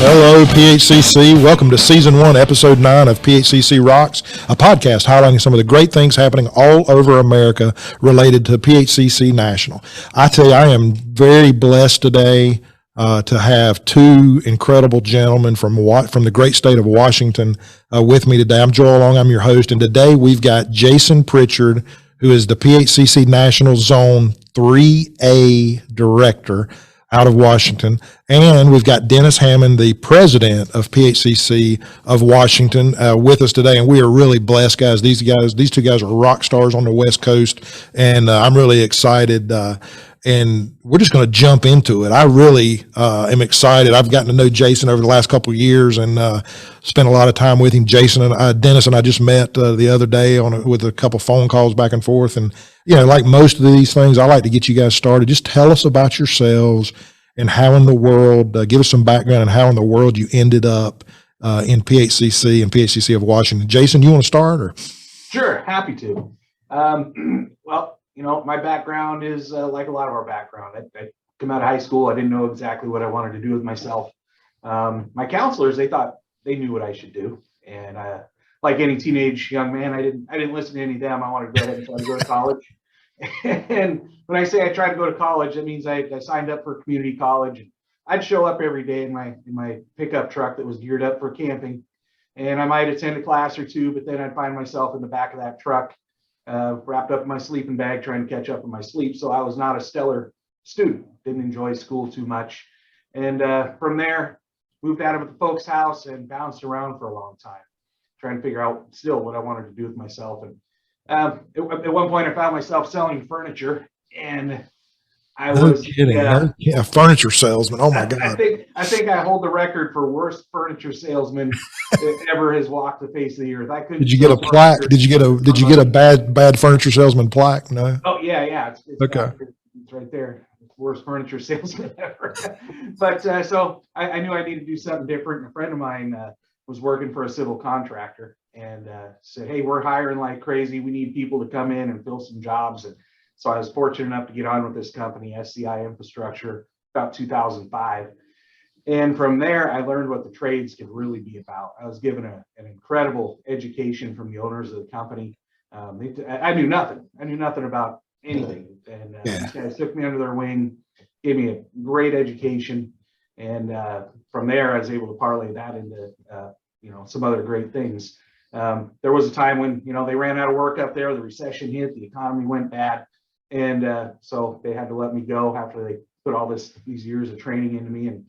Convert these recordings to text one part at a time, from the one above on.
Hello, PHCC. Welcome to Season 1, Episode 9 of PHCC Rocks, a podcast highlighting some of the great things happening all over America related to PHCC National. I tell you, I am very blessed today to have two incredible gentlemen from the great state of Washington with me today. I'm Joel Long, I'm your host, and today we've got Jason Pritchard, who is the PHCC National Zone 3A Director out of Washington. And we've got Dennis Hamon, the president of PHCC of Washington, with us today. And we are really blessed, guys. These two guys are rock stars on the West Coast. And I'm really excited. And we're just going to jump into it. I really am excited. I've gotten to know Jason over the last couple of years and spent a lot of time with him. Jason and Dennis and I just met the other day with a couple phone calls back and forth. And, you know, like most of these things, I like to get you guys started. Just tell us about yourselves and how in the world, give us some background on how in the world you ended up in PHCC and PHCC of Washington. Jason, you want to start? Or? Sure, happy to. Well, you know, my background is like a lot of our background. I come out of high school. I didn't know exactly what I wanted to do with myself. My counselors, they thought they knew what I should do. And like any teenage young man, I didn't listen to any of them. I wanted to go ahead and try to go to college. And when I say I tried to go to college, that means I signed up for community college. And I'd show up every day in my pickup truck that was geared up for camping. And I might attend a class or two, but then I'd find myself in the back of that truck, wrapped up in my sleeping bag, trying to catch up in my sleep. So I was not a stellar student, didn't enjoy school too much. And from there, moved out of the folks' house and bounced around for a long time, trying to figure out still what I wanted to do with myself. And at one point I found myself selling furniture, and I was kidding. Furniture salesman. Oh my God. I think I hold the record for worst furniture salesman that ever has walked the face of the earth. I couldn't. Did you get a plaque? Did you get a bad furniture salesman plaque? No. Oh yeah. It's okay. It's right there. Worst furniture salesman ever. But so I knew I needed to do something different. A friend of mine was working for a civil contractor and said, "Hey, we're hiring like crazy. We need people to come in and fill some jobs." And so I was fortunate enough to get on with this company, SCI Infrastructure, about 2005. And from there, I learned what the trades could really be about. I was given an incredible education from the owners of the company. I knew nothing. I knew nothing about anything. And these guys took me under their wing, gave me a great education. And from there, I was able to parlay that into, some other great things. There was a time when, they ran out of work up there. The recession hit, the economy went bad. And so they had to let me go after they put all these years of training into me.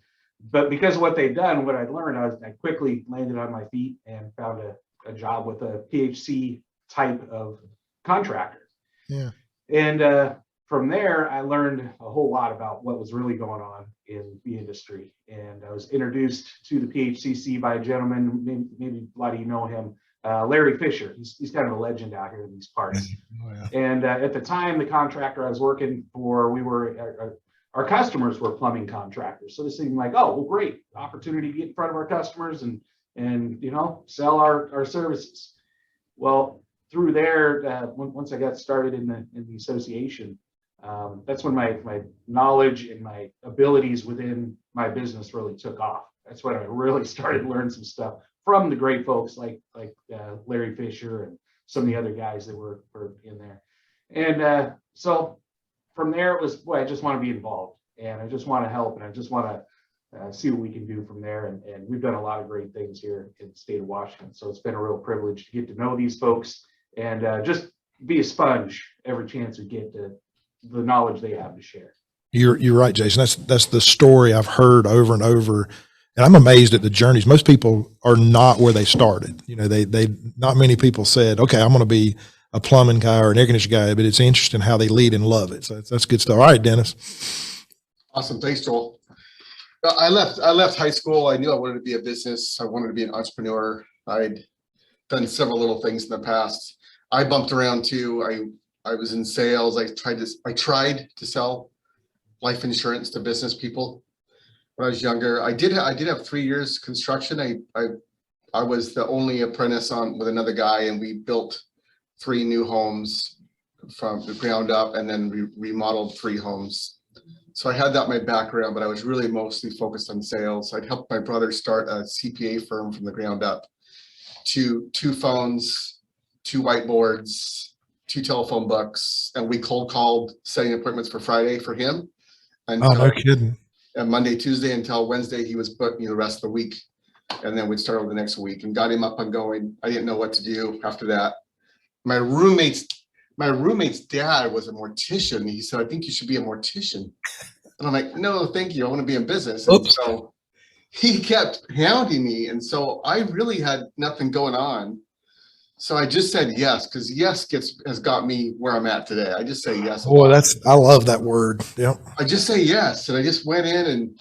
But because of what they'd done, what I'd learned, I quickly landed on my feet and found a job with a PHC type of contractor. Yeah. And from there, I learned a whole lot about what was really going on in the industry. And I was introduced to the PHCC by a gentleman, maybe a lot of you know him, Larry Fisher. He's kind of a legend out here in these parts. Oh, yeah. And at the time, the contractor I was working for, our customers were plumbing contractors. So this seemed like, oh, well, great opportunity to get in front of our customers and sell our services. Well, through there, once I got started in the association, that's when my knowledge and my abilities within my business really took off. That's when I really started learning some stuff from the great folks like Larry Fisher and some of the other guys that were in there. And so from there, it was, boy, I just want to be involved and I just want to help and I just want to see what we can do from there. And we've done a lot of great things here in the state of Washington. So it's been a real privilege to get to know these folks and just be a sponge every chance we get to the knowledge they have to share. You're right, Jason. That's the story I've heard over and over. And I'm amazed at the journeys. Most people are not where they started. They not many people said, okay, I'm going to be a plumbing guy or an air conditioning guy, but it's interesting how they lead and love it. So that's good stuff. All right, Dennis. Awesome. Thanks, Joel. I left high school. I knew I wanted to be a business. I wanted to be an entrepreneur. I'd done several little things in the past. I bumped around too. I was in sales. I tried to sell life insurance to business people when I was younger. I did have 3 years construction. I was the only apprentice with another guy, and we built 3 new homes from the ground up, and then we remodeled 3 homes So I had that in my background, but I was really mostly focused on sales. I'd helped my brother start a CPA firm from the ground up. Two phones, 2 whiteboards, 2 telephone books, and we cold called setting appointments for Friday for him. And Oh, no kidding. and Monday, Tuesday until Wednesday, he was booked me the rest of the week. And then we'd start over the next week and got him up and going. I didn't know what to do after that. My roommate's dad was a mortician. He said, I think you should be a mortician. And I'm like, no, thank you. I want to be in business. And so he kept hounding me. And so I really had nothing going on. So I just said yes, because yes has got me where I'm at today. I just say yes. Boy, I love that word. Yeah. I just say yes. And I just went in, and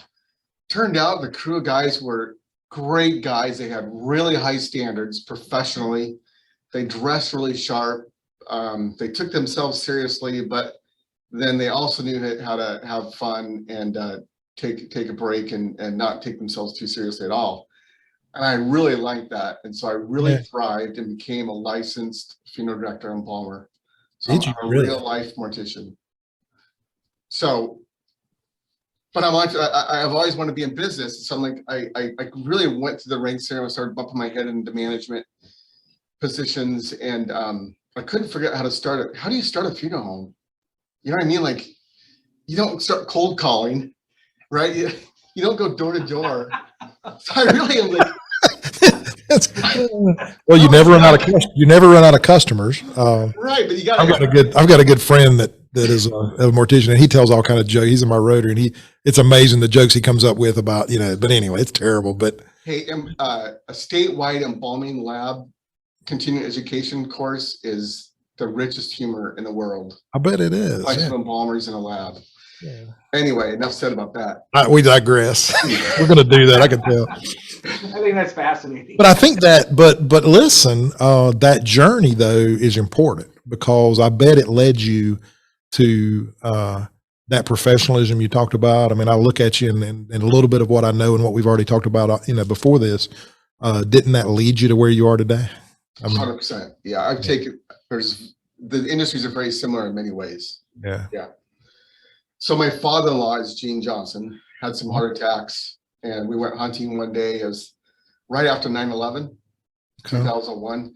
turned out the crew of guys were great guys. They had really high standards professionally. They dressed really sharp. They took themselves seriously, but then they also knew how to have fun and take a break and not take themselves too seriously at all. And I really liked that. And so I really thrived and became a licensed funeral director and embalmer. So I'm a real life mortician. So, but I've always wanted to be in business. So I'm like, I really went to the ranks there and started bumping my head into management positions. And I couldn't figure out how to start it. How do you start a funeral home? You know what I mean? Like, you don't start cold calling, right? You don't go door to door. So I really am like, well, you never run out of customers. Right, but you got. I've got a good friend that is a mortician, and he tells all kind of jokes. He's in my rotary, and it's amazing the jokes he comes up with about, but anyway, it's terrible. But hey, a statewide embalming lab continuing education course is the richest humor in the world. I bet it is. Like embalmers in a lab. Yeah. Anyway, enough said about that. We digress. We're going to do that. I can tell. I think that's fascinating. But I think that, but listen, that journey though is important, because I bet it led you to that professionalism you talked about. I mean, I look at you and a little bit of what I know and what we've already talked about, before this, didn't that lead you to where you are today? 100%. Yeah, the industries are very similar in many ways. Yeah. Yeah. So my father-in-law is Gene Johnson, had some heart attacks, and we went hunting one day. It was right after 9/11, 2001.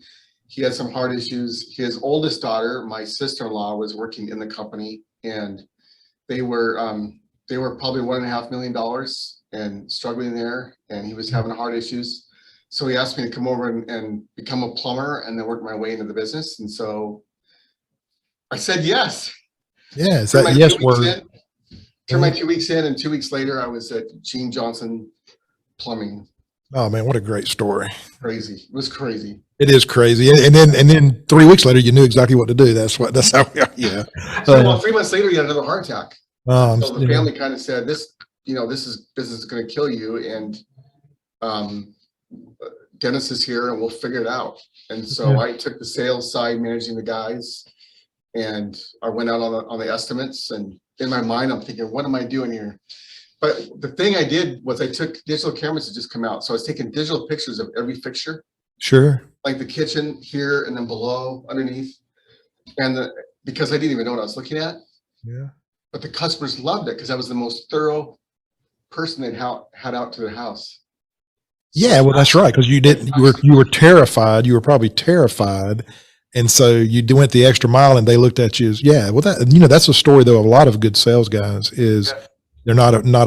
He had some heart issues. His oldest daughter, my sister-in-law, was working in the company, and they were probably $1.5 million and struggling there, and he was having heart issues. So he asked me to come over and become a plumber and then work my way into the business. And so I said yes. Yeah, is that yes word? Turned my 2 weeks in, and 2 weeks later, I was at Gene Johnson Plumbing. Oh man, what a great story! Crazy, it was crazy. It is crazy, and then 3 weeks later, you knew exactly what to do. That's how we are. Yeah. So 3 months later, he had another heart attack. So the family kind of said, "This is going to kill you," and Dennis is here, and we'll figure it out. And so I took the sales side, managing the guys, and I went out on the estimates, and in my mind, I'm thinking, what am I doing here? But the thing I did was I took digital cameras that just come out. So I was taking digital pictures of every fixture. Sure. Like the kitchen here, and then below, underneath. And because I didn't even know what I was looking at. Yeah. But the customers loved it because I was the most thorough person they'd had out to their house. Yeah, well, that's right. Because you were terrified. You were probably terrified. And so you went the extra mile, and they looked at you as, well, that's a story though of a lot of good sales guys is they're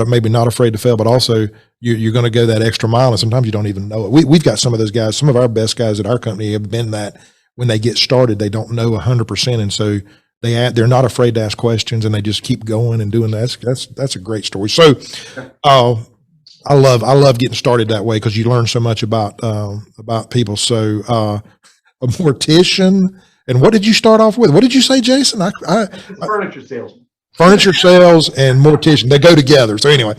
maybe not afraid to fail, but also you're going to go that extra mile. And sometimes you don't even know it. We've got some of those guys, some of our best guys at our company have been that when they get started, they don't know 100%. And so they're not afraid to ask questions, and they just keep going and doing that. That's a great story. So, I love getting started that way, because you learn so much about people. So, a mortician, and what did you start off with? What did you say, Jason? Furniture salesman. Furniture sales and mortician, they go together. So anyway,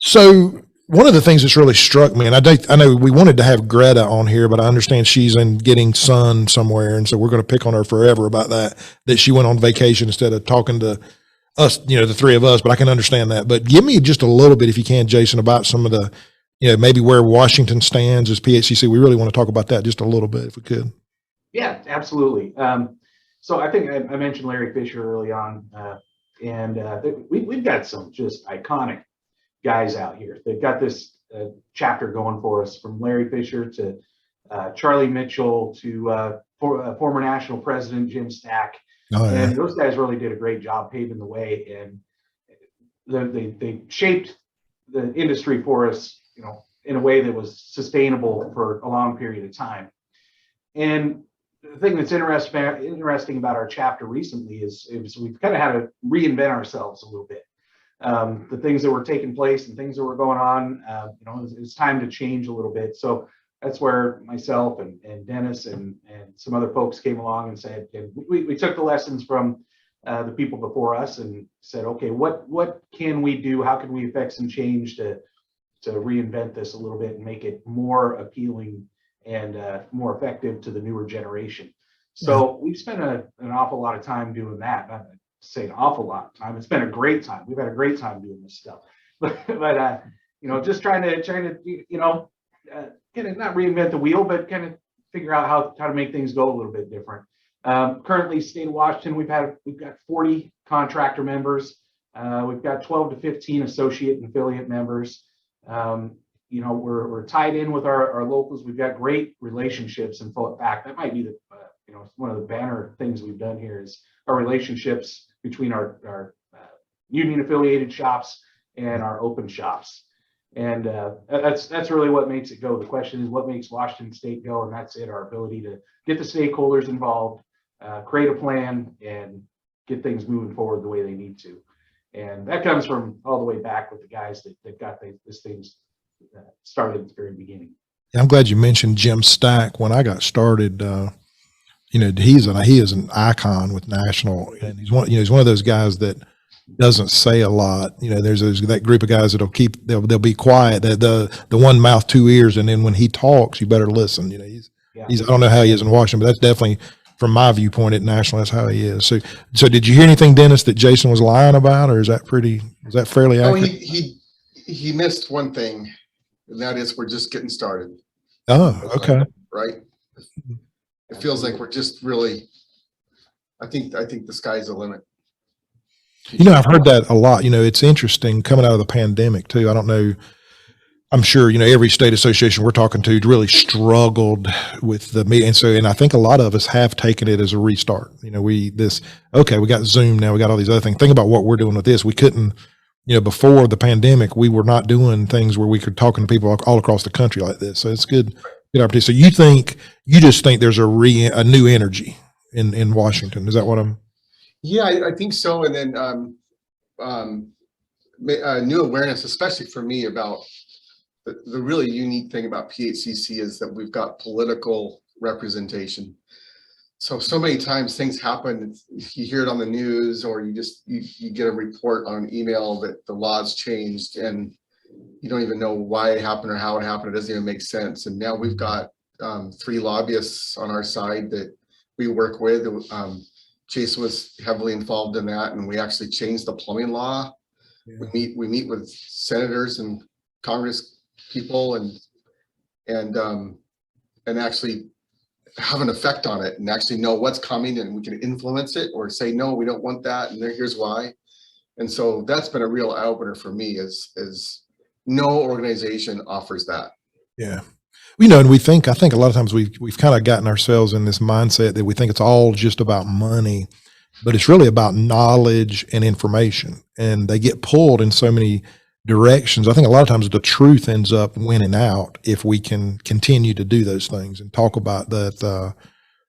so one of the things that's really struck me, and I know we wanted to have Greta on here, but I understand she's in getting sun somewhere, and so we're going to pick on her forever about that she went on vacation instead of talking to us, the three of us. But I can understand that. But give me just a little bit, if you can, Jason, about some of the, maybe where Washington stands as PHCC. We really want to talk about that just a little bit, if we could. Yeah, absolutely. So I think I mentioned Larry Fisher early on. And we've got some just iconic guys out here. They've got this chapter going for us, from Larry Fisher to Charlie Mitchell to former national president Jim Stack. Oh, yeah. And those guys really did a great job paving the way, and they shaped the industry for us, in a way that was sustainable for a long period of time. And the thing that's interesting about our chapter recently is we've kind of had to reinvent ourselves a little bit. The things that were taking place and things that were going on, it's time to change a little bit. So that's where myself and Dennis and some other folks came along and said, and we took the lessons from the people before us and said, okay, what can we do? How can we affect some change to reinvent this a little bit and make it more appealing and more effective to the newer generation? So we've spent an awful lot of time doing that. Not to say an awful lot of time. It's been a great time. We've had a great time doing this stuff. But just trying to kind of not reinvent the wheel, but kind of figure out how to make things go a little bit different. Currently, state of Washington, we've got 40 contractor members. We've got 12 to 15 associate and affiliate members. We're tied in with our locals. We've got great relationships. In fact, that might be one of the banner things we've done here is our relationships between our union affiliated shops and our open shops. And that's really what makes it go. The question is, what makes Washington State go? And that's it, our ability to get the stakeholders involved, create a plan, and get things moving forward the way they need to. And that comes from all the way back with the guys that got this thing started at the very beginning. I'm glad you mentioned Jim Stack. When I got started, he is an icon with national, and he's one of those guys that doesn't say a lot. There's that group of guys they'll be quiet. The one mouth, two ears, and then when he talks, you better listen. He's I don't know how he is in Washington, but that's definitely, from my viewpoint at national, that's how he is. So did you hear anything, Dennis, that Jason was lying about, or is that fairly accurate? No, he missed one thing, and that is we're just getting started. Oh, okay. Right. It feels like we're just really, I think the sky's the limit. I've heard that a lot. It's interesting coming out of the pandemic too. I don't know. I'm sure, every state association we're talking to really struggled with the meeting. And I think a lot of us have taken it as a restart. We got Zoom now, we got all these other things. Think about what we're doing with this. We couldn't, before the pandemic, we were not doing things where we could talk to people all across the country like this. So it's good opportunity. So you just think there's a new energy in Washington. Is that what I'm? Yeah, I think so. And then new awareness, especially for me, about the really unique thing about PHCC is that we've got political representation. So many times things happen, you hear it on the news, or you get a report on email that the law's changed and you don't even know why it happened or how it happened. It doesn't even make sense. And now we've got 3 lobbyists on our side that we work with. Jason was heavily involved in that, and we actually changed the plumbing law. Yeah. We meet with senators and Congress people and actually have an effect on it and actually know what's coming, and we can influence it or say, no, we don't want that, and here's why. And so that's been a real eye opener for me, is no organization offers that. Yeah. And I think a lot of times we've kind of gotten ourselves in this mindset that we think it's all just about money, but it's really about knowledge and information, and they get pulled in so many directions. I think a lot of times the truth ends up winning out if we can continue to do those things and talk about that,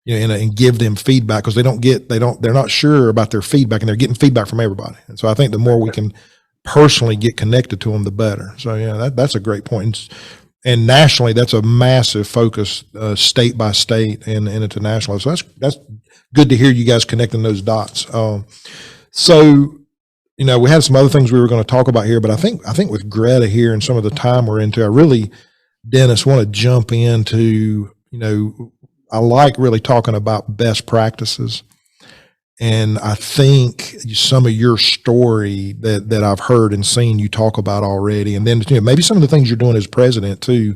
and give them feedback, because they're not sure about their feedback, and they're getting feedback from everybody. And so I think the more we can personally get connected to them, the better. So yeah, that's a great point. And nationally, that's a massive focus, state by state and international. So that's good to hear you guys connecting those dots. So we had some other things we were going to talk about here, but I think with Greta here and some of the time we're into, I really, Dennis, want to jump into, I like really talking about best practices. And I think some of your story that I've heard and seen you talk about already, and then maybe some of the things you're doing as president too.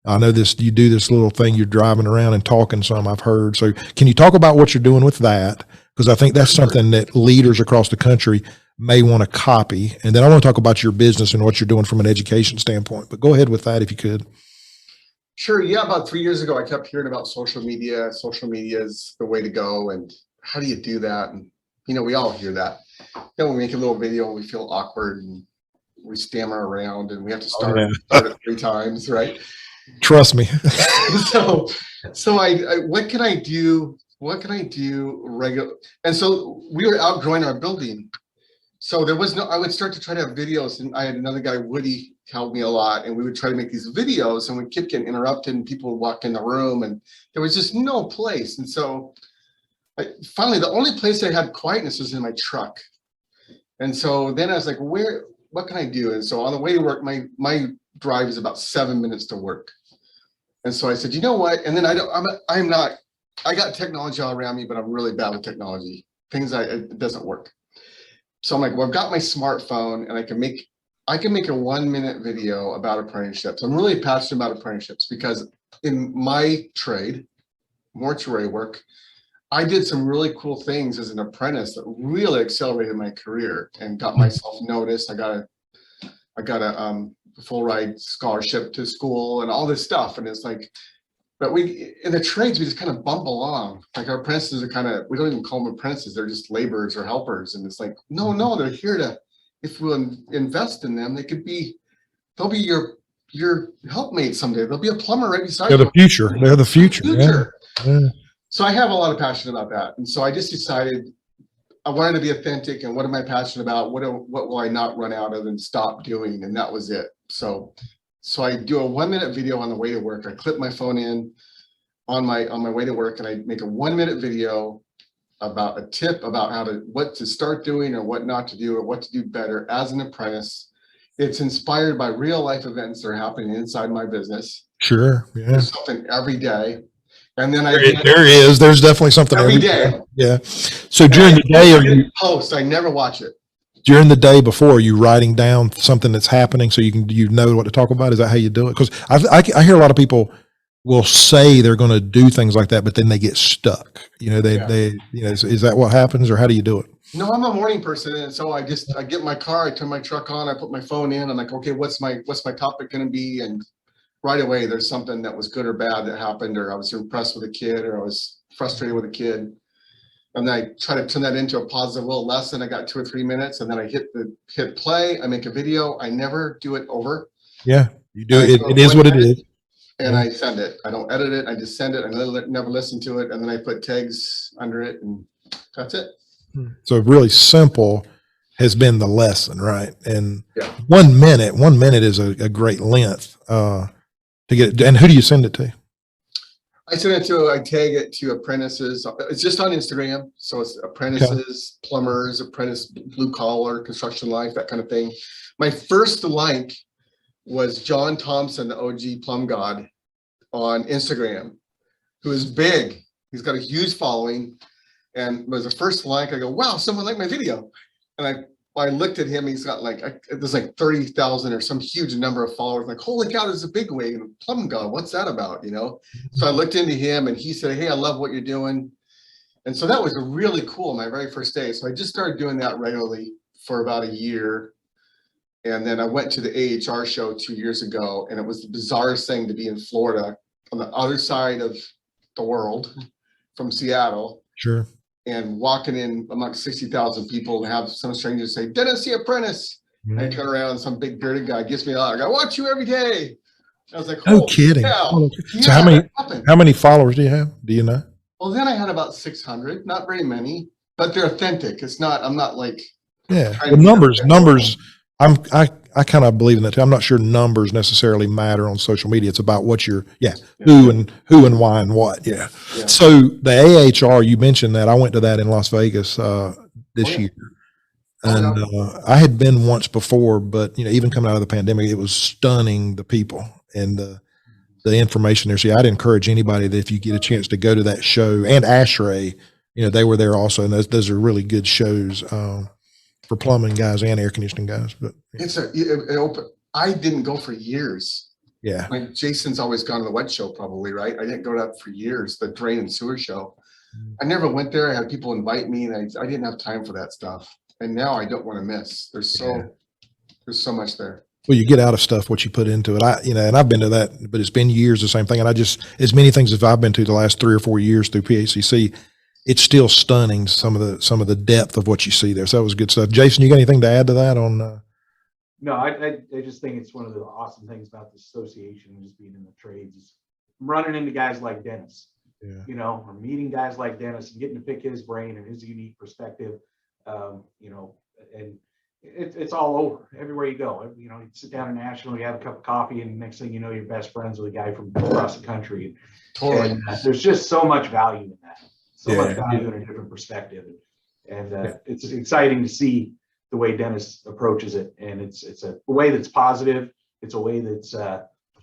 I know you do this little thing, you're driving around and talking some, I've heard. So can you talk about what you're doing with that? Because I think that's something that leaders across the country may want to copy. And then I want to talk about your business and what you're doing from an education standpoint, but go ahead with that if you could. Sure. Yeah. About 3 years ago, I kept hearing about social media. Social media is the way to go. And how do you do that? And, we all hear that. When we make a little video, we feel awkward and we stammer around and we have to start it 3 times, right? Trust me. so I what can I do? What can I do regular? And so we were outgrowing our building. So there was I would start to try to have videos, and I had another guy, Woody, helped me a lot, and we would try to make these videos, and we kept getting interrupted, and people would walk in the room, and there was just no place. And so finally, the only place I had quietness was in my truck. And so then I was like, what can I do? And so on the way to work, my drive is about 7 minutes to work. And so I said, you know what? And then I got technology all around me, but I'm really bad with technology. It doesn't work. So I'm like, well, I've got my smartphone and I can make a 1-minute video about apprenticeships. I'm really passionate about apprenticeships because in my trade, mortuary work, I did some really cool things as an apprentice that really accelerated my career and got myself noticed. I got a full ride scholarship to school and all this stuff. And it's like, but in the trades, we just kind of bump along. Like our apprentices are we don't even call them apprentices. They're just laborers or helpers. And it's like, no, they're here if we'll invest in them, they'll be your helpmate someday. They'll be a plumber right beside you. They're the future. Yeah. So I have a lot of passion about that. And so I just decided I wanted to be authentic, and what am I passionate about? What will I not run out of and stop doing? And that was it. So I do a 1-minute video on the way to work. I clip my phone in on my way to work, and I make a 1-minute video about a tip about what to start doing or what not to do or what to do better as an apprentice. It's inspired by real life events that are happening inside my business. Sure. Yeah. There's something every day. And then there's definitely something every day. Yeah. So during the day, I never watch it. During the day before, are you writing down something that's happening so you know what to talk about? Is that how you do it? Because I hear a lot of people will say they're going to do things like that, but then they get stuck. Is that what happens, or how do you do it? No, I'm a morning person, and so I get in my car, I turn my truck on, I put my phone in, I'm like, okay, what's my topic going to be? And right away, there's something that was good or bad that happened, or I was impressed with a kid, or I was frustrated with a kid. And then I try to turn that into a positive little lesson. I got 2 or 3 minutes, and then I hit play. I make a video. I never do it over. Yeah, you do it. It is what it is. And I send it. I don't edit it. I just send it. I never listen to it. And then I put tags under it, and that's it. So really simple has been the lesson, right? And 1 minute is a great length to get it. And who do you send it to? I tag it to apprentices. It's just on Instagram. So it's apprentices, plumbers, apprentice, blue collar, construction life, that kind of thing. My first like was John Thompson, the OG plum god on Instagram, who is big. He's got a huge following, and was the first like. I go, wow, someone liked my video. And I looked at him, he's got there's 30,000 or some huge number of followers. Like, holy cow, there's a big wig and plum god. What's that about? So I looked into him, and he said, hey, I love what you're doing. And so that was really cool, my very first day. So I just started doing that regularly for about a year. And then I went to the AHR show 2 years ago, and it was the bizarrest thing to be in Florida on the other side of the world from Seattle. Sure. And walking in amongst 60,000 people and have some stranger say, didn't see apprentice. Mm-hmm. And I turn around, and some big bearded guy gives me a hug. I watch you every day. I was like, no kidding. Cow. So how many followers do you have? Do you know? Well, then I had about 600, not very many, but they're authentic. I'm not like. Yeah. The numbers. I kind of believe in that too. I'm not sure numbers necessarily matter on social media. It's about what who and why and what. Yeah. So the AHR, you mentioned that. I went to that in Las Vegas this year. And I had been once before, but even coming out of the pandemic, it was stunning, the people and the information there. So I'd encourage anybody that if you get a chance to go to that show, and ASHRAE, they were there also, and those are really good shows. For plumbing guys and air conditioning guys, but I didn't go for years. Yeah. Jason's always gone to the wet show, probably, right? I didn't go to that for years, the drain and sewer show. I never went there. I had people invite me, and I didn't have time for that stuff. And now I don't want to miss. There's so much there. Well, you get out of stuff what you put into it. And I've been to that, but it's been years, the same thing. And as many things as I've been to the last 3 or 4 years through PHCC, it's still stunning, some of the depth of what you see there. So that was good stuff. Jason, you got anything to add to that on? No, I just think it's one of the awesome things about the association, just being in the trades, is running into guys like Dennis, or meeting guys like Dennis and getting to pick his brain and his unique perspective, and it's all over everywhere you go. You sit down in National, you have a cup of coffee, and next thing you know, you're best friends with a guy from across the country. Totally. And there's just so much value in that, much value in a different perspective. And it's exciting to see the way Dennis approaches it. And it's a way that's positive. It's a way that's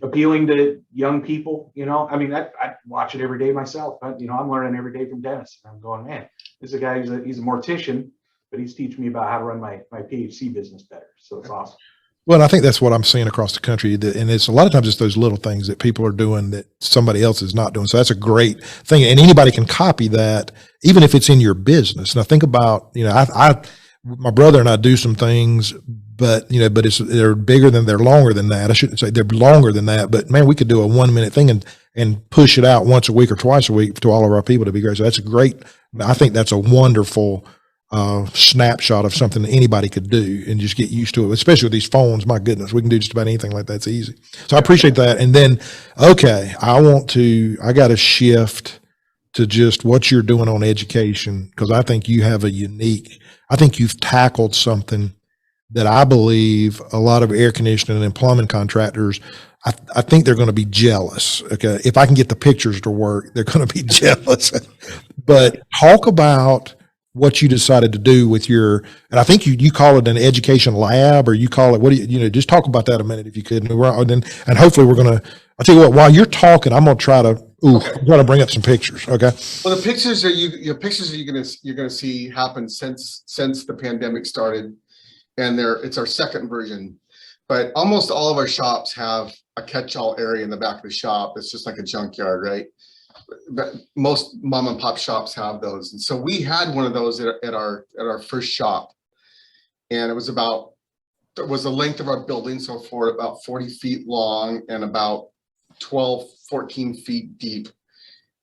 appealing to young people. I watch it every day myself. I'm learning every day from Dennis. And I'm going, man, this is a guy, he's a mortician, but he's teaching me about how to run my PHC business better. So it's awesome. Well, and I think that's what I'm seeing across the country. And it's a lot of times it's those little things that people are doing that somebody else is not doing. So that's a great thing. And anybody can copy that, even if it's in your business. Now think about, my brother and I do some things, but they're bigger than, they're longer than that. I shouldn't say they're longer than that, but man, we could do a 1-minute thing and push it out once a week or twice a week to all of our people to be great. So I think that's a wonderful snapshot of something that anybody could do and just get used to it, especially with these phones. My goodness, we can do just about anything like that. It's easy. So I appreciate that. And then, okay, I got to shift to just what you're doing on education, because I think you have I think you've tackled something that I believe a lot of air conditioning and plumbing contractors, I think they're going to be jealous. Okay. If I can get the pictures to work, they're going to be jealous. But talk about what you decided to do with and I think you call it an education lab, or you call it, just talk about that a minute if you could. And hopefully I'll tell you what, while you're talking, I'm going to try to bring up some pictures. Okay. Well, the pictures you're going to see happen since the pandemic started, and it's our second version, but almost all of our shops have a catch-all area in the back of the shop. It's just like a junkyard, right? But most mom and pop shops have those. And so we had one of those at our first shop, and it was the length of our building. So for about 40 feet long and about 12, 14 feet deep.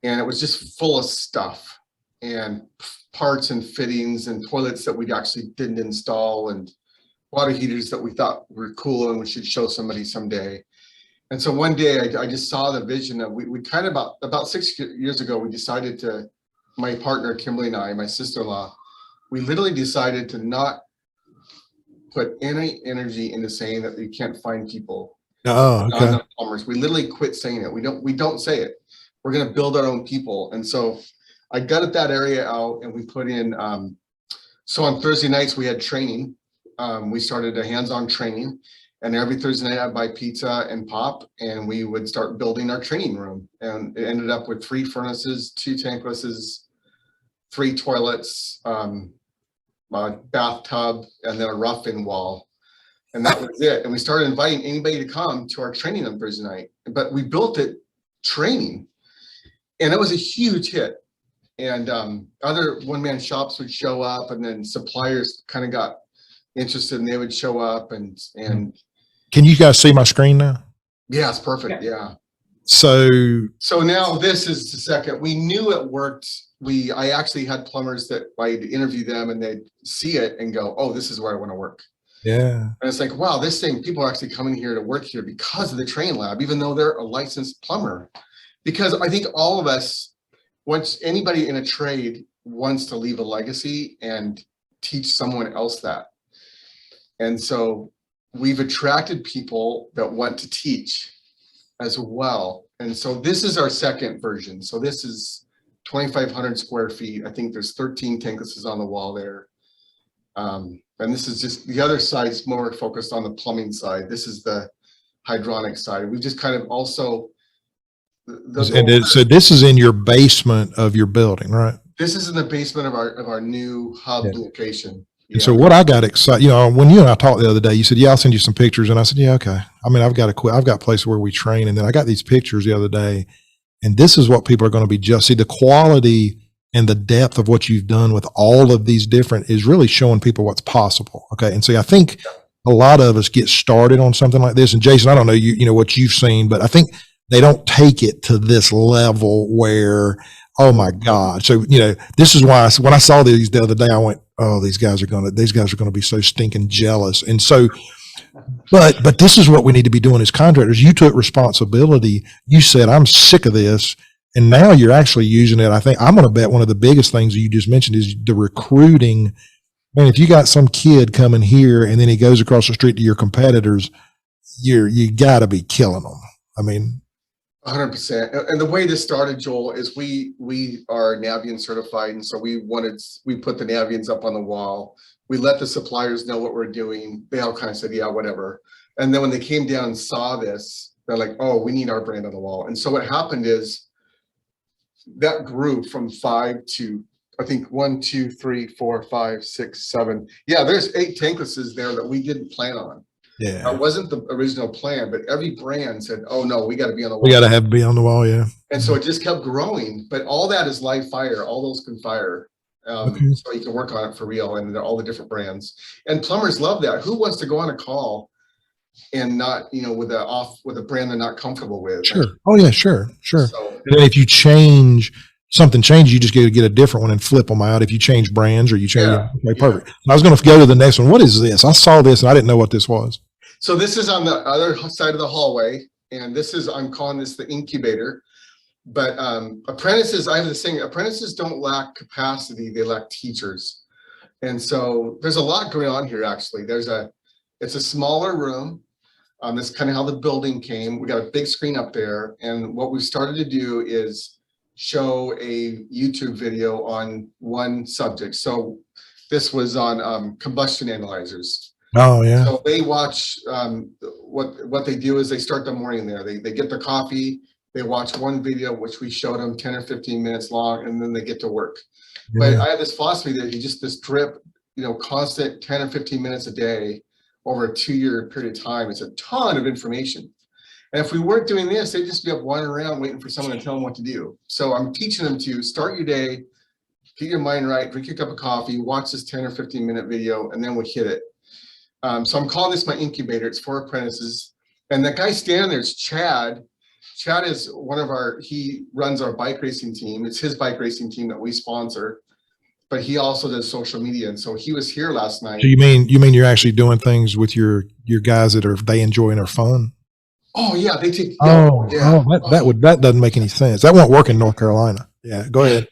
And it was just full of stuff and parts and fittings and toilets that we actually didn't install, and water heaters that we thought were cool and we should show somebody someday. And so one day I just saw the vision of, we kind of about 6 years ago, we decided to, my partner, Kimberly, and I, my sister-in-law, we literally decided to not put any energy into saying that you can't find people. Oh, okay. Plumbers. We literally quit saying it. We don't say it. We're going to build our own people. And so I gutted that area out, and we put in, so on Thursday nights we had training. We started a hands-on training. And every Thursday night I'd buy pizza and pop, and we would start building our training room. And it ended up with 3 furnaces, 2 tanklesses, 3 toilets, a bathtub, and then a rough-in wall. And that was it. And we started inviting anybody to come to our training on Thursday night. But we built it training, and it was a huge hit. And other one-man shops would show up, and then suppliers kind of got interested, and they would show up and can you guys see my screen now? Yeah, it's perfect. Yeah. So now this is the second. We knew it worked. I actually had plumbers that I'd interview them, and they'd see it and go, oh, this is where I want to work. Yeah. And it's like, wow, people are actually coming here to work here because of the training lab, even though they're a licensed plumber. Because I think all of us, once anybody in a trade wants to leave a legacy and teach someone else that. And so we've attracted people that want to teach as well. And so this is our second version. So this is 2,500 square feet. I think there's 13 tanklesses on the wall there. And this is just, the other side's more focused on the plumbing side. This is the hydronic side. We've just kind of also. So this is in your basement of your building, right? This is in the basement of our new hub location. And so what I got excited, when you and I talked the other day, you said, yeah, I'll send you some pictures. And I said, yeah, okay. I mean, I've got places where we train. And then I got these pictures the other day, and this is what people are going to be see the quality and the depth of what you've done with all of these different is really showing people what's possible. Okay. And so I think a lot of us get started on something like this. And Jason, I don't know, you know, what you've seen, but I think they don't take it to this level where, oh my God. So, you know, this is why when I saw these the other day, I went, oh, these guys are going to be so stinking jealous. And so, but this is what we need to be doing as contractors. You took responsibility. You said, I'm sick of this. And now you're actually using it. I think I'm going to bet one of the biggest things you just mentioned is the recruiting. Man, if you got some kid coming here and then he goes across the street to your competitors, you got to be killing them. I mean, 100%. And the way this started, Joel, is we are Navien certified, and so we put the Naviens up on the wall. We let the suppliers know what we're doing. They all kind of said, yeah, whatever. And then when they came down and saw this, they're like, oh, we need our brand on the wall. And so what happened is that grew from 5 to, I think, 1, 2, 3, 4, 5, 6, 7. Yeah, there's 8 tanklesses there that we didn't plan on. yeah, That wasn't the original plan, but every brand said, oh no, we got to be on the wall. we got to be on the wall. Yeah. And so it just kept growing, but all that is live fire. All those can fire. Okay. So you can work on it for real, and all the different brands. And plumbers love that. Who wants to go on a call and not, you know, with a brand they're not comfortable with? Sure. Oh yeah, sure. So, And then if you something changes, you just get a different one and flip them out. If you change brands or you change, okay, perfect. I was going to go to the next one. What is this? I saw this and I didn't know what this was. so this is on the other side of the hallway, and this is, I'm calling this the incubator. But apprentices, I have this thing, apprentices don't lack capacity, they lack teachers. And so there's a lot going on here, actually. It's a smaller room. That's kind of how the building came. We got a big screen up there. And what we've started to do is show a YouTube video on one subject. So this was on combustion analyzers. Oh yeah. So they watch, what they do is they start the morning there. They get the coffee, they watch one video, which we showed them 10 or 15 minutes long, and then they get to work. But I have this philosophy that you just, this drip, you know, constant 10 or 15 minutes a day over a 2-year period of time. It's a ton of information. And if we weren't doing this, they'd just be up wandering around waiting for someone to tell them what to do. So I'm teaching them to start your day, get your mind right, drink your cup of coffee, watch this 10 or 15 minute video, and then we'll hit it. So I'm calling this my incubator. It's for apprentices. And that guy standing there is Chad. Chad is he runs our bike racing team. It's his bike racing team that we sponsor, but he also does social media. And so he was here last night. So you mean you're actually doing things with your guys that they enjoy and are fun? Oh yeah, they take. That doesn't make any sense. That won't work in North Carolina. Yeah, go ahead.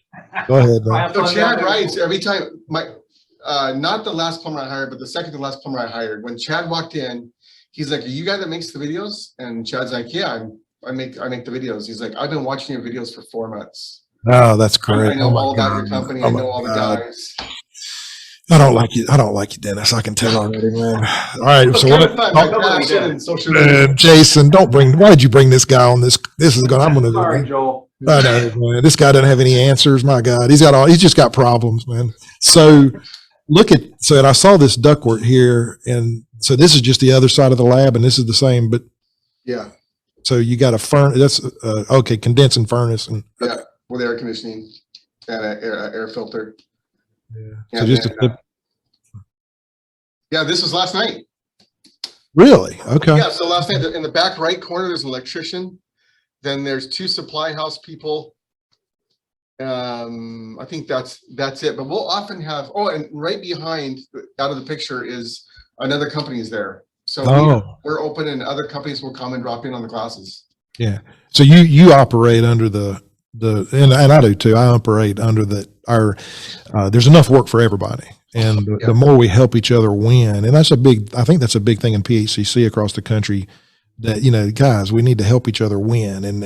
Go ahead. Man. So Chad writes every time. Not the last plumber I hired, but the second to last plumber I hired. When Chad walked in, he's like, "Are you guy that makes the videos?" And Chad's like, "Yeah, I make the videos." He's like, "I've been watching your videos for 4 months. Oh, that's great. I know all about your company. I know all the guys." I don't like you, Dennis. I can tell already, man. All right. So Jason, why did you bring this guy on this? Sorry, Joel. I know, man. This guy doesn't have any answers. My God, he's just got problems, man. So and I saw this ductwork here, and so this is just the other side of the lab, and this is the same, but yeah. So you got a furnace. That's condensing furnace, and with air conditioning and an air filter. Yeah. So this was last night. Really? Okay. Yeah. So last night in the back right corner, there's an electrician. Then there's 2 supply house people. I think that's it. But we'll often have. Oh, and right behind, out of the picture, is another company's there. So we're open, and other companies will come and drop in on the classes. Yeah. So you operate under and I do too. I operate under there's enough work for everybody. And the more we help each other win, and I think that's a big thing in PHCC across the country, that, you know, guys, we need to help each other win and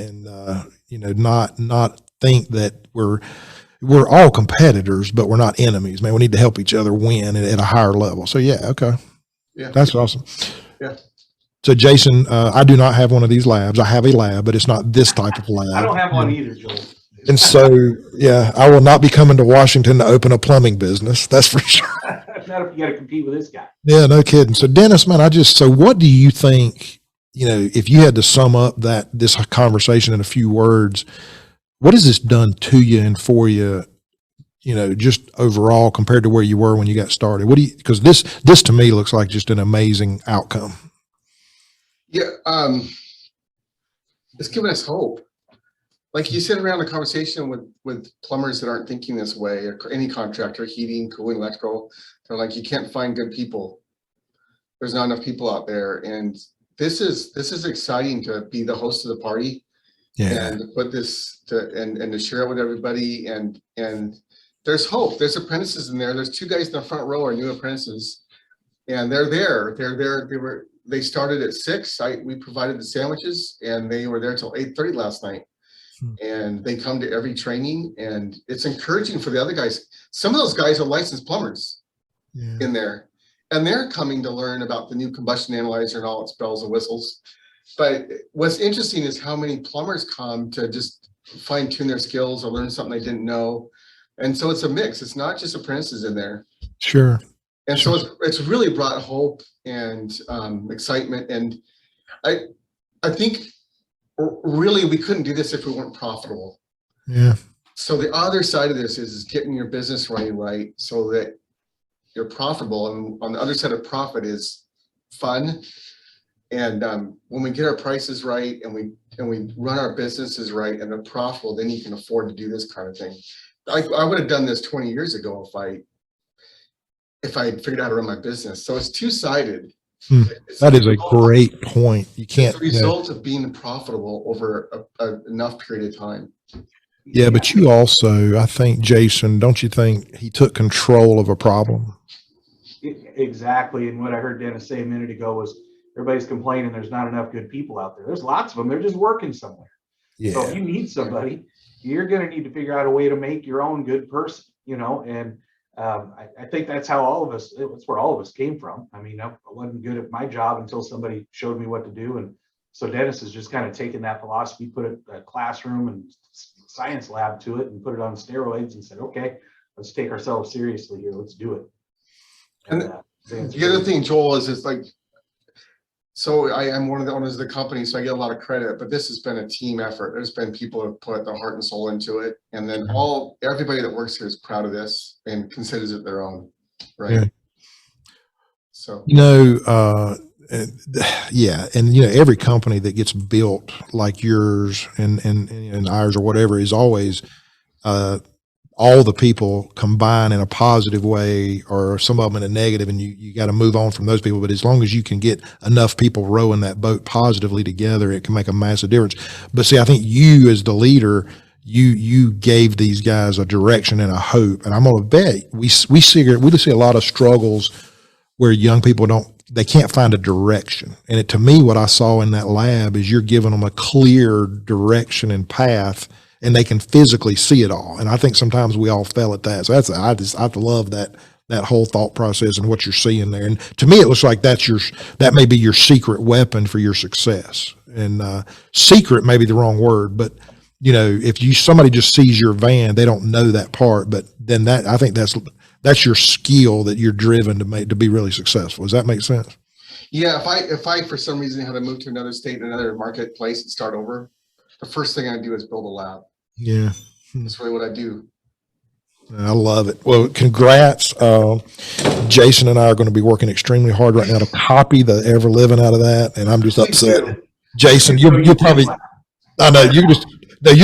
you know, not think that we're all competitors, but we're not enemies, man. We need to help each other win at a higher level. So yeah. Okay. Yeah. That's awesome. Yeah. So Jason, I do not have one of these labs. I have a lab, but it's not this type of lab. I don't have one either, Joel. And so, yeah, I will not be coming to Washington to open a plumbing business. That's for sure. Not if you got to compete with this guy. Yeah, no kidding. So Dennis, man, so what do you think, you know, if you had to sum up this conversation in a few words, what has this done to you and for you just overall compared to where you were when you got started? Because this to me looks like just an amazing outcome. Yeah. It's given us hope. Like you sit around a conversation with plumbers that aren't thinking this way, or any contractor, heating, cooling, electrical. They're like, you can't find good people. There's not enough people out there. And this is exciting to be the host of the party. Yeah. And to put this and to share it with everybody. And there's hope. There's apprentices in there. There's 2 guys in the front row are new apprentices. And they're there. They started at 6. We provided the sandwiches, and they were there till 8:30 last night. And they come to every training, and it's encouraging for the other guys. Some of those guys are licensed plumbers in there, and they're coming to learn about the new combustion analyzer and all its bells and whistles. But what's interesting is how many plumbers come to just fine tune their skills or learn something they didn't know. And so it's a mix. It's not just apprentices in there. Sure. And so it's really brought hope and excitement. And I think really we couldn't do this if we weren't profitable. Yeah. So the other side of this is getting your business running right so that you're profitable. And on the other side of profit is fun. And when we get our prices right and we run our businesses right and they're profitable, then you can afford to do this kind of thing. I would have done this 20 years ago if I had figured out how to run my business. So it's two-sided. That is a great point. You can't. It's the result of being profitable over enough period of time. Yeah, but you also, I think, Jason, don't you think he took control of a problem? Exactly. And what I heard Dennis say a minute ago was everybody's complaining there's not enough good people out there. There's lots of them. They're just working somewhere. Yeah. So if you need somebody, you're going to need to figure out a way to make your own good person, and I think that's how that's where all of us came from. I mean, I wasn't good at my job until somebody showed me what to do. And so Dennis has just kind of taken that philosophy, put a classroom and science lab to it and put it on steroids and said, okay, let's take ourselves seriously here. Let's do it. And the other thing, Joel, is like, so I am one of the owners of the company, so I get a lot of credit, but this has been a team effort. There's been people who have put their heart and soul into it. And then everybody that works here is proud of this and considers it their own, right? Yeah. So, yeah. And, every company that gets built like yours and ours or whatever is always, all the people combine in a positive way or some of them in a negative, and you got to move on from those people. But as long as you can get enough people rowing that boat positively together, it can make a massive difference. But see, I think you as the leader, you gave these guys a direction and a hope. And I'm going to bet we see a lot of struggles where young people they can't find a direction. And to me, what I saw in that lab is you're giving them a clear direction and path, and they can physically see it all. And I think sometimes we all fail at that. So I love that whole thought process and what you're seeing there. And to me, it looks like that may be your secret weapon for your success. And secret may be the wrong word, but if somebody just sees your van, they don't know that part. But then I think that's your skill that you're driven to be really successful. Does that make sense? Yeah. If I for some reason had to move to another state, another marketplace, and start over, the first thing I do is build a lab. Yeah. That's really what I do. I love it. Well, congrats. Jason and I are going to be working extremely hard right now to copy the ever living out of that. And I'm just upset. Jason, you're probably, I know you're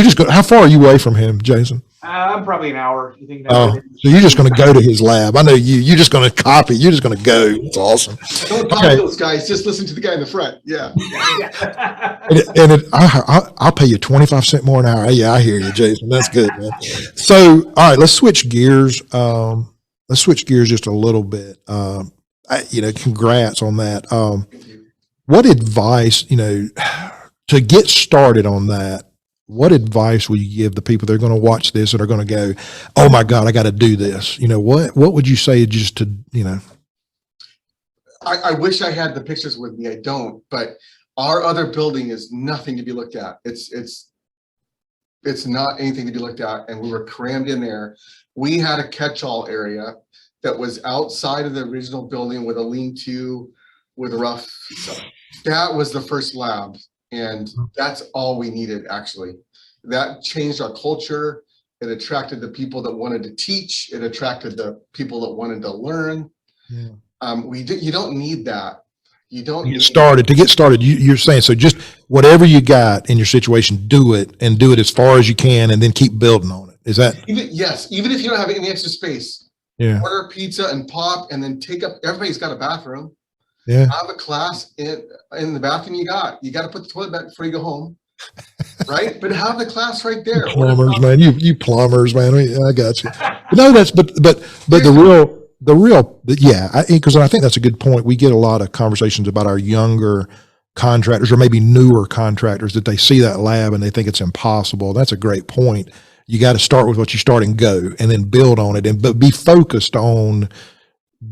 just going, how far are you away from him, Jason? I'm probably an hour. You think so you're just going to go to his lab. I know you're just going to copy. You're just going to go. It's awesome. Don't talk to those guys. Just listen to the guy in the front. Yeah. I'll pay you 25 cents more an hour. Yeah, I hear you, Jason. That's good, man. So, all right, let's switch gears. Let's switch gears just a little bit. Congrats on that. What advice, to get started on that, what advice will you give the people that are going to watch this and are going to go, oh my God, I got to do this? What would you say just to, I wish I had the pictures with me. I don't, but our other building is nothing to be looked at. It's not anything to be looked at. And we were crammed in there. We had a catch-all area that was outside of the original building with a lean-to, with a rough stuff. That was the first lab. And that's all we needed, actually. That changed our culture. It attracted the people that wanted to teach. It attracted the people that wanted to learn. Yeah. You don't need that. You don't To get started, you're saying, so just whatever you got in your situation, do it and do it as far as you can and then keep building on it. Is that? Even if you don't have any extra space, Yeah. order pizza and pop and then everybody's got a bathroom. Yeah. Have a class in the bathroom you got to put the toilet back before you go home. Right? But have the class right there. Plumbers, man, you plumbers, man. I got you. No, because I think that's a good point. We get a lot of conversations about our younger contractors or maybe newer contractors that they see that lab and they think it's impossible. That's a great point. You got to start with what you start and go and then build on it but be focused on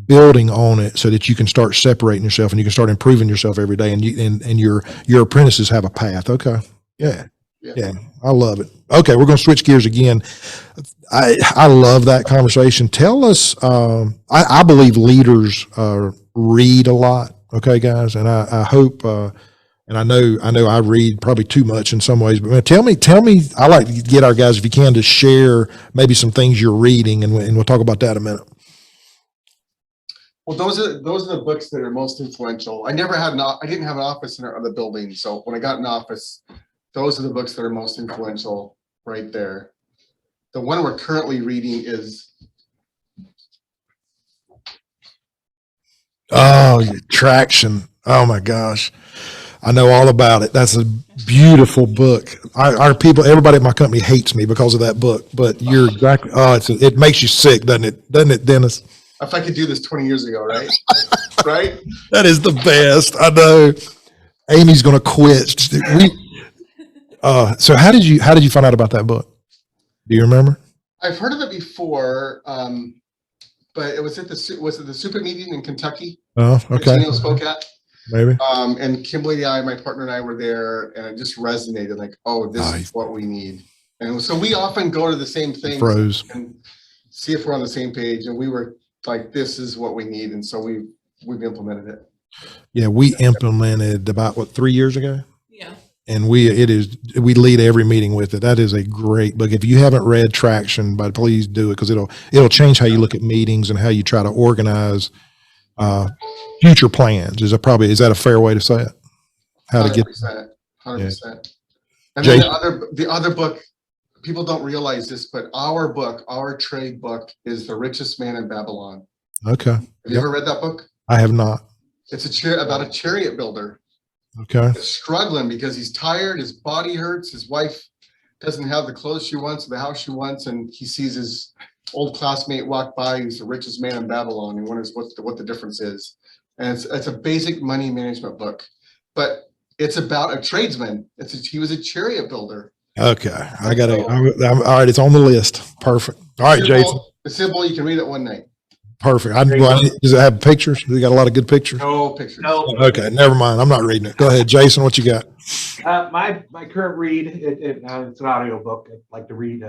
building on it so that you can start separating yourself and you can start improving yourself every day and your apprentices have a path. Okay. Yeah. I love it. Okay. We're going to switch gears again. I love that conversation. Tell us, I believe leaders, read a lot. Okay, guys. And I hope, and I know I read probably too much in some ways, but tell me, I like to get our guys, if you can, to share maybe some things you're reading and we'll talk about that in a minute. Well, those are the books that are most influential. I didn't have an office in the building. So when I got an office, those are the books that are most influential right there. The one we're currently reading is. Oh, Traction. Oh my gosh. I know all about it. That's a beautiful book. Our people, everybody at my company hates me because of that book, but you're exactly, it makes you sick, doesn't it, Dennis? If I could do this 20 years ago, right? Right? That is the best. I know. Amy's going to quit. So how did you find out about that book? Do you remember? I've heard of it before, but it was at the super meeting in Kentucky. Oh, okay. That spoke at. Maybe. And Kimberly and I, my partner and I were there, and it just resonated like, oh, this is what we need. And so we often go to the same thing and see if we're on the same page. And we were like, this is what we need. And so we've implemented it. Yeah, we implemented about 3 years ago. Yeah. And we lead every meeting with it. That is a great book. If you haven't read Traction, but please do it because it'll change how you look at meetings and how you try to organize future plans. Is that a fair way to say it? How 100%, to get 100%. Yeah. And then the other book, people don't realize this, but our trade book is The Richest Man in Babylon. Okay. Have you ever read that book? I have not. It's about a chariot builder. Okay. He's struggling because he's tired, his body hurts, his wife doesn't have the clothes she wants, the house she wants, and he sees his old classmate walk by who's the richest man in Babylon and wonders what the difference is. And it's a basic money management book, but it's about a tradesman. He was a chariot builder. Okay. All right. It's on the list. Perfect. All right, Jason. It's simple. You can read it one night. Perfect. Does it have pictures? Does it got a lot of good pictures? No pictures. No. Okay. Never mind. I'm not reading it. Go ahead, Jason. What you got? My current read, it's an audio book. I like to read,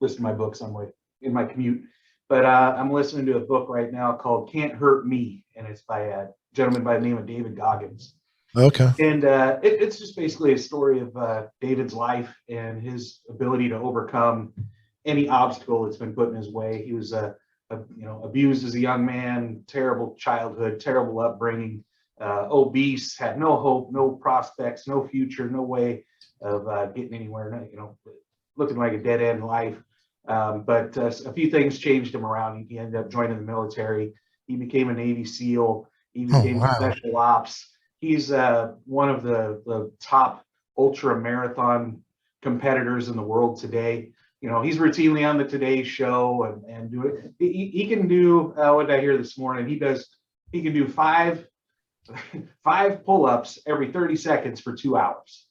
listen to my books in my commute. But I'm listening to a book right now called Can't Hurt Me, and it's by a gentleman by the name of David Goggins. Okay. And it's just basically a story of David's life and his ability to overcome any obstacle that's been put in his way. He was abused as a young man, terrible childhood, terrible upbringing, obese, had no hope, no prospects, no future, no way of getting anywhere, looking like a dead end life. But a few things changed him around. He ended up joining the military. He became a Navy SEAL. He became special ops. He's one of the top ultra marathon competitors in the world today. He's routinely on the Today Show and do it. He can do what did I hear this morning? He can do five pull-ups every 30 seconds for 2 hours.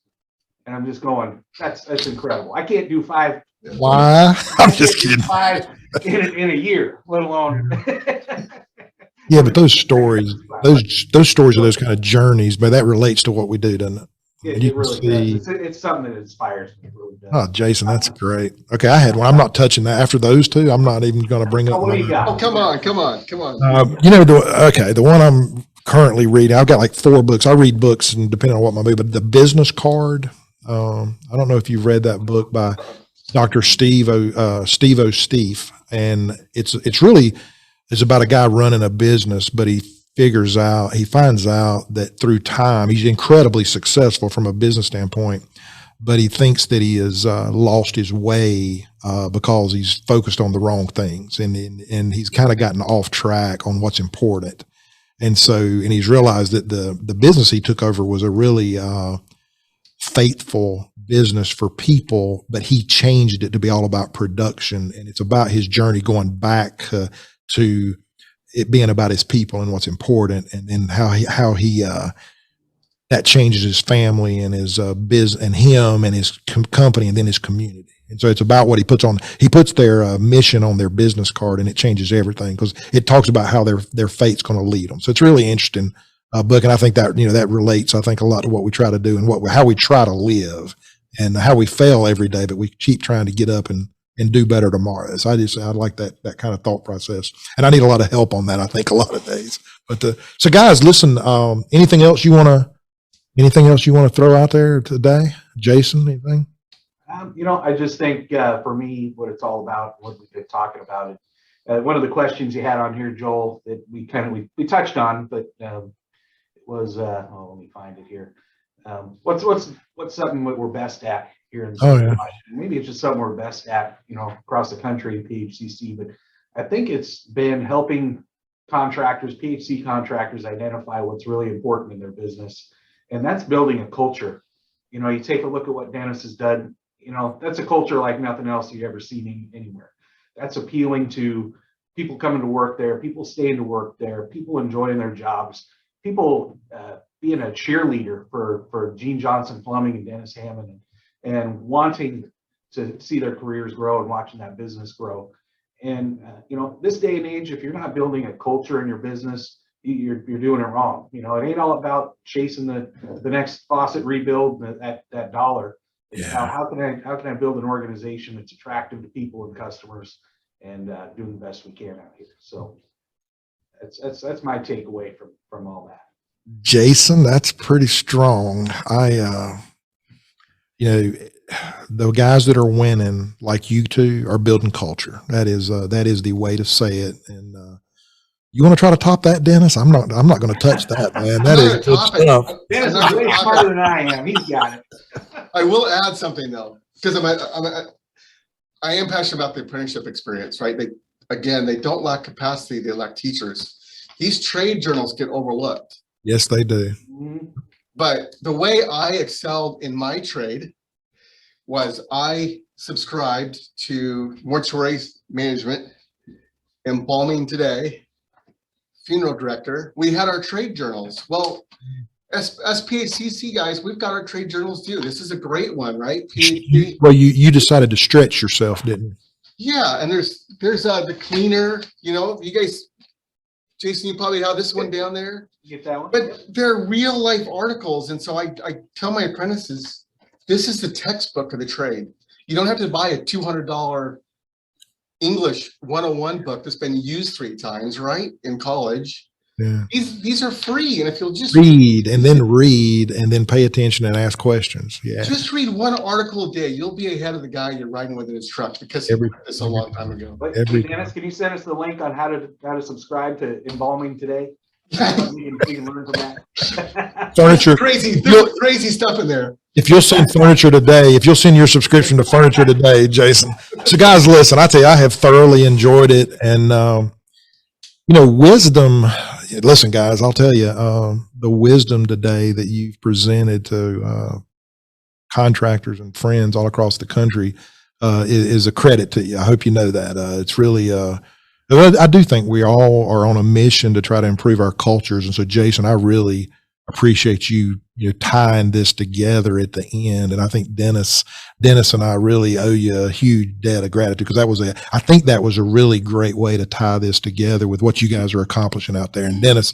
And I'm just going, that's incredible. I can't do 5. Why? I'm just kidding. 5 in a year, let alone. Yeah, but those stories are those kind of journeys, but that relates to what we do, doesn't it? It really does. It's something that inspires me. It really does. Oh, Jason, that's great. Okay, I had one. I'm not touching that. After those two, I'm not even going to bring up. What do you got? Oh, come on. The one I'm currently reading, I've got like 4 books. I read books and depending on what my mood, but The Business Card. I don't know if you've read that book by Dr. Steve O'Steve, and it's really about a guy running a business, but he finds out that through time he's incredibly successful from a business standpoint, but he thinks that he has lost his way because he's focused on the wrong things, and he's kind of gotten off track on what's important. And he's realized that the business he took over was a really faithful business for people, but he changed it to be all about production. And it's about his journey going back to it being about his people and what's important, and then how he that changes his family and his business and him and his company and then his community. And so it's about what he puts their mission on their business card, and it changes everything because it talks about how their fate's going to lead them. So it's really interesting book. And I think that, that relates, I think, a lot to what we try to do and how we try to live and how we fail every day, but we keep trying to get up and do better tomorrow. So I like that kind of thought process. And I need a lot of help on that, I think, a lot of days. But so guys, listen, anything else you want to throw out there today? Jason, anything? I just think for me, what it's all about, what we've been talking about, one of the questions you had on here, Joel, that we touched on, but it was let me find it here. What's something that we're best at here in the state of Washington? Maybe it's just something we're best at, across the country in PHCC, but I think it's been helping PHC contractors identify what's really important in their business, and that's building a culture. You take a look at what Dennis has done. That's a culture like nothing else you've ever seen anywhere. That's appealing to people coming to work there, people staying to work there, people enjoying their jobs, people being a cheerleader for Gene Johnson Plumbing and Dennis Hamon, and wanting to see their careers grow and watching that business grow. And this day and age, if you're not building a culture in your business, you're doing it wrong. It ain't all about chasing the next faucet rebuild, that dollar. It's how can I build an organization that's attractive to people and customers, and doing the best we can out here. So that's my takeaway from all that. Jason, that's pretty strong. The guys that are winning, like you two, are building culture. That is the way to say it. And you want to try to top that, Dennis? I'm not going to touch that, man. That is good stuff. Dennis is way smarter than I am. He's got it. I will add something though, because I am passionate about the apprenticeship experience, right? They don't lack capacity. They lack teachers. These trade journals get overlooked. Yes, they do. But the way I excelled in my trade was I subscribed to mortuary management, embalming today, funeral director. We had our trade journals. Well, as PHCC guys, we've got our trade journals too. This is a great one, right? Well, you decided to stretch yourself, didn't you? Yeah, and there's the cleaner. You guys, Jason, you probably have this one down there. You get that one? But they're real life articles, and so I tell my apprentices, this is the textbook of the trade. You don't have to buy a $200 English 101 book that's been used 3 times, right, in college. Yeah. These are free, and if you'll just read and then pay attention and ask questions. Yeah. Just read one article a day. You'll be ahead of the guy you're riding with in his truck, because he read this a long time ago. But Dennis, can you send us the link on how to subscribe to Embalming Today? We can learn from that. Furniture. Crazy stuff in there. If you'll send Furniture Today, if you'll send your subscription to Furniture Today, Jason. So guys, listen, I tell you, I have thoroughly enjoyed it. And, wisdom, listen, guys, I'll tell you, the wisdom today that you've presented to contractors and friends all across the country is a credit to you. I hope you know that. It's really, I do think we all are on a mission to try to improve our cultures. And so, Jason, I really appreciate you tying this together at the end. And I think Dennis and I really owe you a huge debt of gratitude, because I think that was a really great way to tie this together with what you guys are accomplishing out there. And Dennis,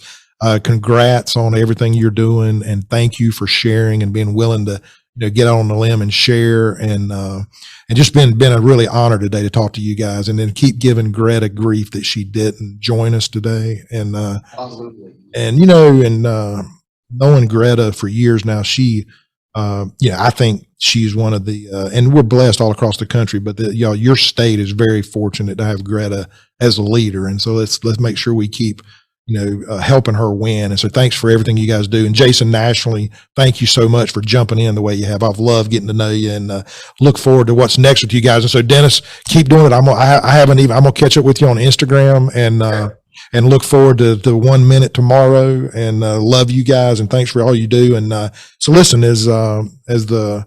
congrats on everything you're doing, and thank you for sharing and being willing to get out on the limb and share, and just been a really honor today to talk to you guys, and then keep giving Greta grief that she didn't join us today. And absolutely. And knowing Greta for years now, she I think she's one of the, and we're blessed all across the country, but your state is very fortunate to have Greta as a leader. And so let's make sure we keep, helping her win. And so thanks for everything you guys do. And Jason, nationally, thank you so much for jumping in the way you have. I've loved getting to know you, and look forward to what's next with you guys. And so Dennis, keep doing it. I'm gonna catch up with you on Instagram, and look forward to the 1 minute tomorrow, and love you guys. And thanks for all you do. And so listen, as the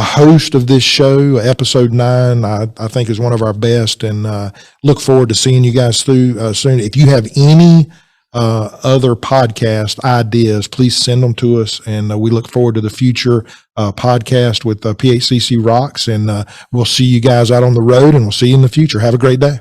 host of this show, episode 9, I think is one of our best, and look forward to seeing you guys through soon. If you have any other podcast ideas, please send them to us, and we look forward to the future podcast with PHCC Rocks, and we'll see you guys out on the road, and we'll see you in the future. Have a great day.